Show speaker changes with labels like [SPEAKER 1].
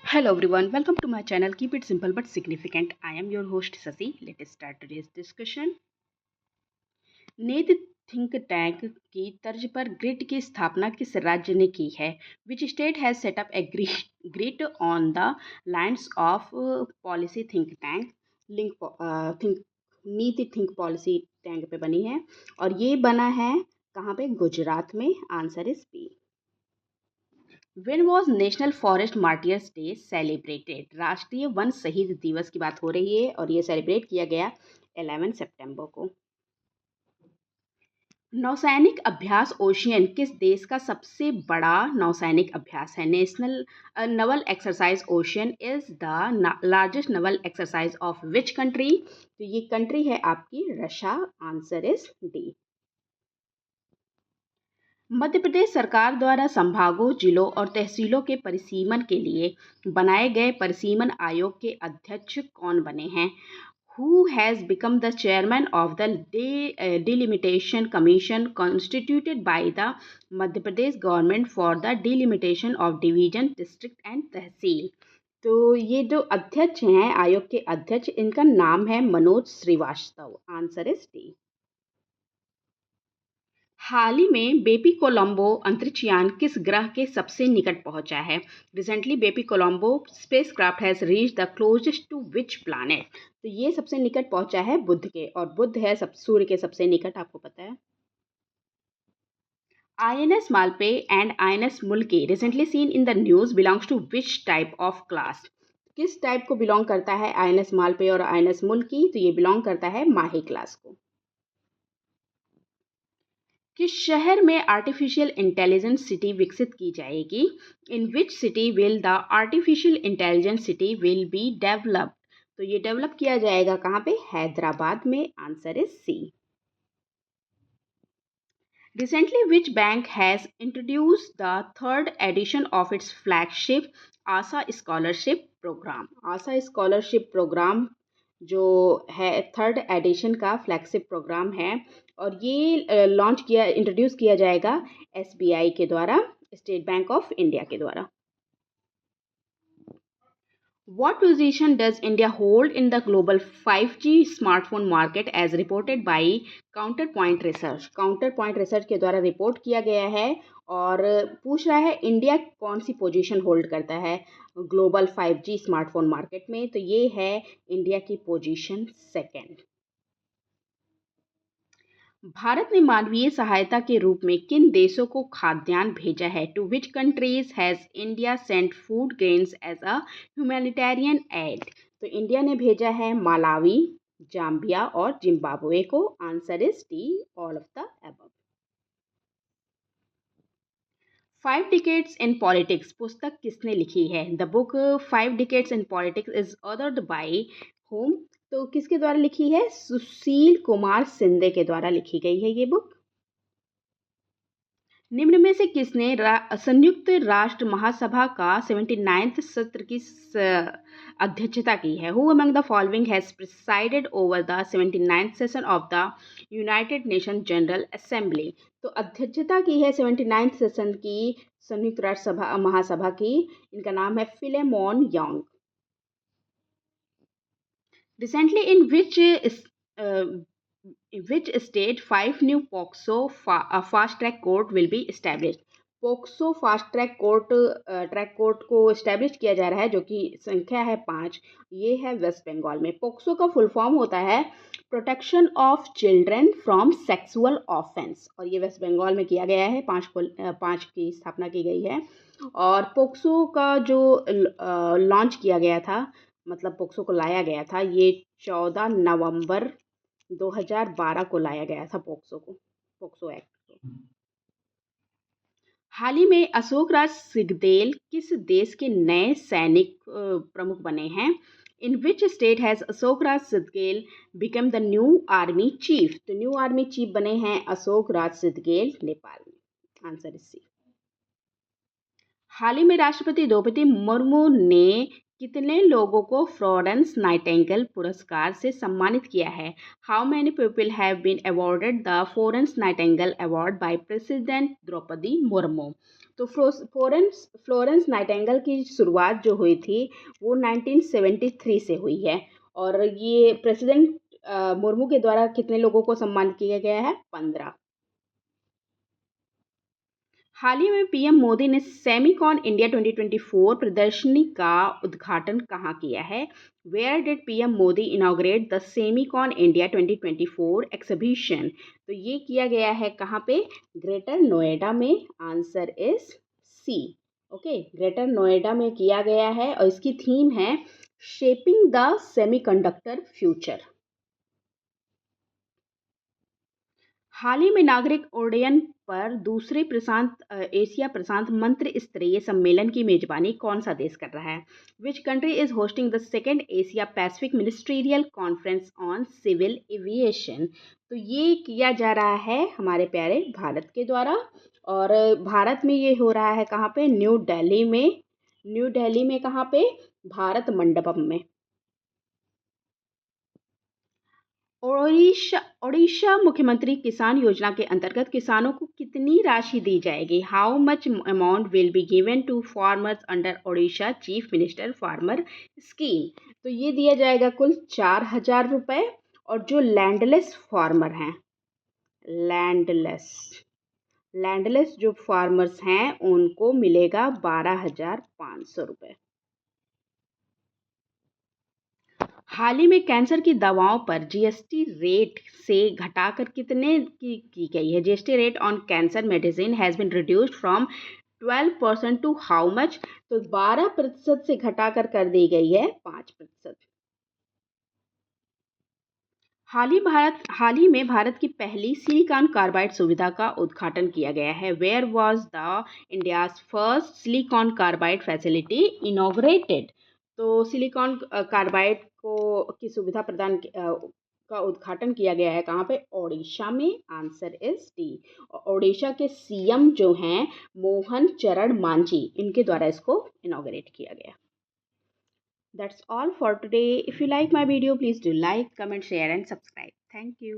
[SPEAKER 1] Hello everyone, welcome to my channel. Keep it simple but significant. I am your host Sasi. Let us start today's discussion. नेद think tank की तर्ज पर grid की स्थापना किस राज्य ने की है? विच state has set up a grid on the lands of policy think tank think नीति थिंक पॉलिसी टैंक पे बनी है और ये बना है कहाँ पे? गुजरात में. Answer is B. When was national forest martyrs day celebrated? राष्ट्रीय वन शहीद दिवस की बात हो रही है और ये सेलिब्रेट किया गया 11 सितंबर को. नौसैनिक अभ्यास ओशियन किस देश का सबसे बड़ा नौसैनिक अभ्यास है? National naval exercise ocean is the largest naval exercise of which country? तो ये कंट्री है आपकी Russia. Answer is D. Madhya Pradesh सरकार द्वारा संभागों, जिलों और तहसीलों के परिसीमन के लिए बनाए गए परिसीमन आयोग के अध्यक्ष कौन बने हैं? Who has become the chairman of the delimitation commission constituted by the Madhya Pradesh government for the delimitation of division, district and तहसील? तो ये जो अध्यक्ष हैं, आयोग के अध्यक्ष, इनका नाम है Manoj Srivastava. Answer is D. हाल ही में बेपी कोलंबो अंतरिक्षयान किस ग्रह के सबसे निकट पहुंचा है? Recently Bepi Colombo spacecraft has reach the closest to which planet? तो ये सबसे निकट पहुंचा है बुध के, और बुध है सूर्य के सबसे निकट, आपको पता है. INS Malpe and INS Mulki recently seen in the news belongs to which type of class? किस टाइप को बिलोंग करता है INS मालपे और INS मुल्की? तो ये बिलोंग करता है माही क्लास को. किस शहर में आर्टिफिशियल इंटेलिजेंस सिटी विकसित की जाएगी? In which city will the artificial intelligence city will be developed? तो ये डेवलप किया जाएगा कहाँ पे? हैदराबाद में. Answer is C. Recently, which bank has introduced the third edition of its flagship ASA Scholarship Program? ASA Scholarship Program जो है third edition का फ्लैगशिप प्रोग्राम है और ये इंट्रोड्यूस किया जाएगा SBI के द्वारा, स्टेट बैंक ऑफ इंडिया के द्वारा. What position does India hold in the global 5G smartphone market as reported by Counterpoint Research? Counterpoint Research के द्वारा रिपोर्ट किया गया है और पूछ रहा है इंडिया कौन सी पोजीशन होल्ड करता है ग्लोबल 5G स्मार्टफोन मार्केट में. तो ये है इंडिया की पोजीशन सेकेंड. भारत ने मानवीय सहायता के रूप में किन देशों को खाद्यान्न भेजा है? To which countries has India sent food grains as a humanitarian aid? तो इंडिया ने भेजा है मालावी, जाम्बिया और जिम्बाब्वे को. Answer is D, all of the above. 5 Decades in Politics पुस्तक किसने लिखी है? The book 5 Decades in Politics is authored by whom? तो किसके द्वारा लिखी है? सुशील कुमार शिंदे के द्वारा लिखी गई है ये बुक. निम्न में से किसने संयुक्त राष्ट्र महासभा का 79th सत्र की अध्यक्षता की है? Who among the following has presided over the 79th session of the United nation general assembly? तो अध्यक्षता की है 79th सेशन की संयुक्त राष्ट्र महासभा की. इनका नाम है Philemon young. Recently, in which state 5 new POCSO fast track court will be established? POCSO fast track court को इस्टेब्लिश किया जा रहा है जो कि संख्या है 5. ये है वेस्ट बंगाल में. पोक्सो का फुल फॉर्म होता है protection of children from sexual offence और ये वेस्ट बंगाल में किया गया है. 5 की स्थापना की गई है और पोक्सो का जो लॉन्च किया गया था, मतलब पोक्सो को लाया गया था, ये 14 नवंबर 2012 को लाया गया था पोक्सो एक्ट को. हाल ही में अशोक राज सिंघदेल किस देश के नए सैनिक प्रमुख बने हैं? In which state has Ashok Raj Sigdel become the new army chief? तो न्यू आर्मी चीफ बने हैं अशोक राज सिंघदेल नेपाल में. आंसर इज सी. हाल ही में राष्ट्रपति द्रौपदी मुर्मू ने कितने लोगों को फ्लोरेंस नाइटिंगेल पुरस्कार से सम्मानित किया है? How many people have been awarded the Florence Nightingale award by president Droupadi Murmu? तो फ्लोरेंस नाइटिंगेल की शुरुआत जो हुई थी वो 1973 से हुई है, और ये प्रेसिडेंट मुर्मू के द्वारा कितने लोगों को सम्मानित किया गया है? 15। हाल ही में पीएम मोदी ने सेमिकॉन इंडिया 2024 प्रदर्शनी का उद्घाटन कहाँ किया है? Where did PM Modi inaugurate the Semicon India 2024 exhibition? तो ये किया गया है कहाँ पे? ग्रेटर नोएडा में। Answer is C. Okay, greater Noida में किया गया है और इसकी थीम है शेपिंग द सेमीकंडक्टर फ्यूचर। हाल ही में नागरिक उड्डयन पर दूसरे एशिया प्रशांत मंत्री स्तरीय सम्मेलन की मेजबानी कौन सा देश कर रहा है? Which country is hosting the second Asia Pacific ministerial conference on civil aviation? तो ये किया जा रहा है हमारे प्यारे भारत के द्वारा, और भारत में ये हो रहा है कहाँ पे? न्यू दिल्ली में। न्यू दिल्ली में कहाँ पे? भारत मंडपम में। ओडिशा मुख्यमंत्री किसान योजना के अंतर्गत किसानों को कितनी राशि दी जाएगी? How much amount will be given to farmers under Odisha chief minister farmer scheme? तो ये दिया जाएगा कुल 4,000 रुपये, और जो लैंडलेस फार्मर हैं, लैंडलेस लैंडलेस जो फार्मर्स हैं उनको मिलेगा 12,500 रुपये। हाल ही में कैंसर की दवाओं पर जीएसटी रेट से घटाकर कितने की गई है? GST rate on cancer medicine has been reduced from 12% to how much? तो 12% से घटाकर कर दी गई है 5%। हाल ही में भारत की पहली सिलिकॉन कार्बाइड सुविधा का उद्घाटन किया गया है। Where was the India's first silicon carbide facility inaugurated? तो सिलिकॉन कार्बाइड को की सुविधा का उद्घाटन किया गया है कहाँ पे? ओडिशा में। Answer is D. ओडिशा के सीएम जो हैं मोहन चरण मांझी, इनके द्वारा इसको इनॉग्रेट किया गया। That's all for today. If you like my video, please do like, comment, share and subscribe. Thank you.